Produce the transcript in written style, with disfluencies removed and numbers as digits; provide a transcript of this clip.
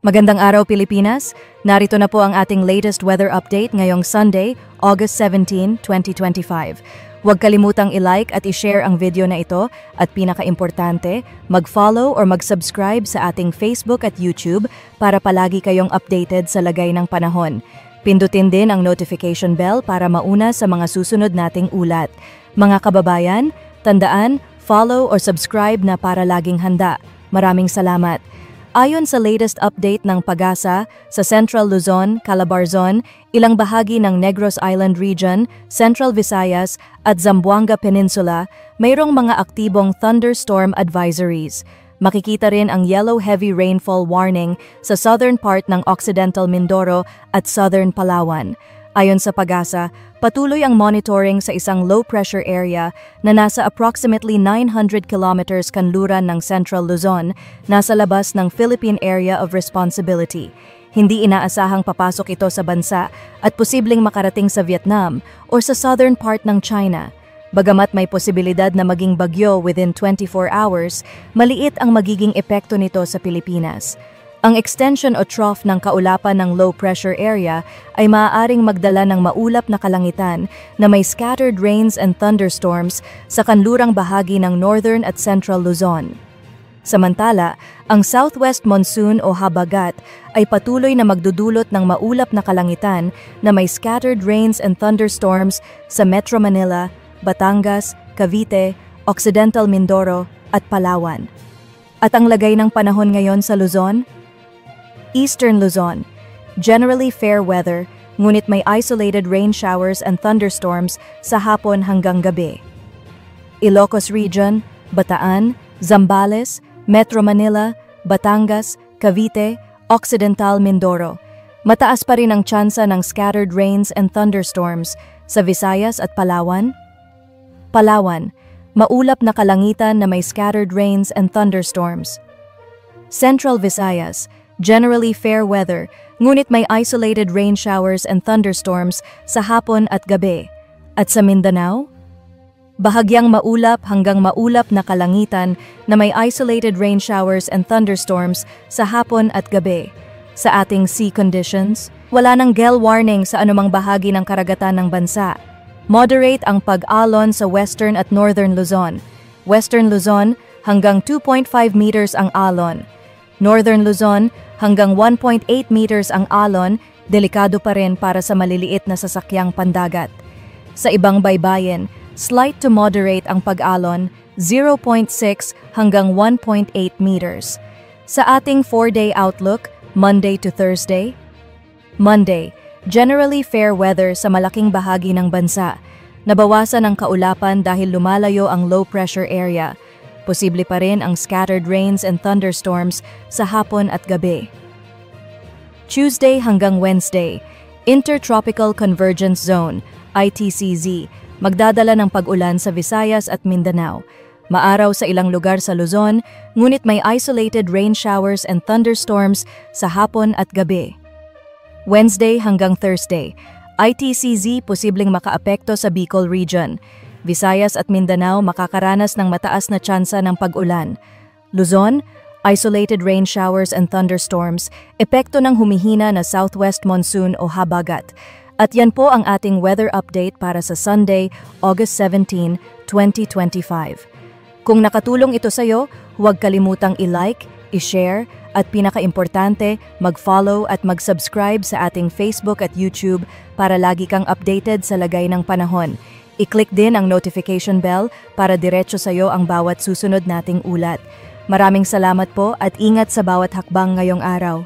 Magandang araw Pilipinas, narito na po ang ating latest weather update ngayong Sunday, August 17, 2025. Huwag kalimutang i-like at i-share ang video na ito at pinaka-importante, mag-follow or mag-subscribe sa ating Facebook at YouTube para palagi kayong updated sa lagay ng panahon. Pindutin din ang notification bell para mauna sa mga susunod nating ulat. Mga kababayan, tandaan, follow or subscribe na para laging handa. Maraming salamat. Ayon sa latest update ng PAGASA, sa Central Luzon, Calabarzon, ilang bahagi ng Negros Island Region, Central Visayas at Zamboanga Peninsula, mayroong mga aktibong thunderstorm advisories. Makikita rin ang yellow heavy rainfall warning sa southern part ng Occidental Mindoro at southern Palawan. Ayon sa PAGASA, patuloy ang monitoring sa isang low-pressure area na nasa approximately 900 kilometers kanluran ng Central Luzon, nasa labas ng Philippine Area of Responsibility. Hindi inaasahang papasok ito sa bansa at posibleng makarating sa Vietnam o sa southern part ng China. Bagamat may posibilidad na maging bagyo within 24 hours, maliit ang magiging epekto nito sa Pilipinas. Ang extension o trough ng kaulapan ng low-pressure area ay maaaring magdala ng maulap na kalangitan na may scattered rains and thunderstorms sa kanlurang bahagi ng northern at central Luzon. Samantala, ang southwest monsoon o habagat ay patuloy na magdudulot ng maulap na kalangitan na may scattered rains and thunderstorms sa Metro Manila, Batangas, Cavite, Occidental Mindoro at Palawan. At ang lagay ng panahon ngayon sa Luzon? Eastern Luzon, generally fair weather, ngunit may isolated rain showers and thunderstorms sa hapon hanggang gabi. Ilocos Region, Bataan, Zambales, Metro Manila, Batangas, Cavite, Occidental Mindoro. Mataas pa rin ang tsansa ng scattered rains and thunderstorms sa Visayas at Palawan. Palawan, maulap na kalangitan na may scattered rains and thunderstorms. Central Visayas, generally fair weather, ngunit may isolated rain showers and thunderstorms sa hapon at gabi. At sa Mindanao? Bahagyang maulap hanggang maulap na kalangitan na may isolated rain showers and thunderstorms sa hapon at gabi. Sa ating sea conditions, wala nang gale warning sa anumang bahagi ng karagatan ng bansa. Moderate ang pag-alon sa western at northern Luzon. Western Luzon hanggang 2.5 meters ang alon. Northern Luzon hanggang 1.8 meters ang alon, delikado pa rin para sa maliliit na sasakyang pandagat. Sa ibang baybayin, slight to moderate ang pag-alon, 0.6 hanggang 1.8 meters. Sa ating 4-day outlook, Monday to Thursday. Monday, generally fair weather sa malaking bahagi ng bansa. Nabawasan ang kaulapan dahil lumalayo ang low-pressure area. Posible pa rin ang scattered rains and thunderstorms sa hapon at gabi. Tuesday hanggang Wednesday, Intertropical Convergence Zone, ITCZ, magdadala ng pag-ulan sa Visayas at Mindanao. Maaraw sa ilang lugar sa Luzon, ngunit may isolated rain showers and thunderstorms sa hapon at gabi. Wednesday hanggang Thursday, ITCZ posibleng makaapekto sa Bicol Region. Visayas at Mindanao makakaranas ng mataas na tsansa ng pag-ulan. Luzon, isolated rain showers and thunderstorms, epekto ng humihina na southwest monsoon o habagat. At yan po ang ating weather update para sa Sunday, August 17, 2025. Kung nakatulong ito sa'yo, huwag kalimutang i-like, i-share, at pinaka-importante, mag-follow at mag-subscribe sa ating Facebook at YouTube para lagi kang updated sa lagay ng panahon. I-click din ang notification bell para diretso sa iyo ang bawat susunod nating ulat. Maraming salamat po at ingat sa bawat hakbang ngayong araw.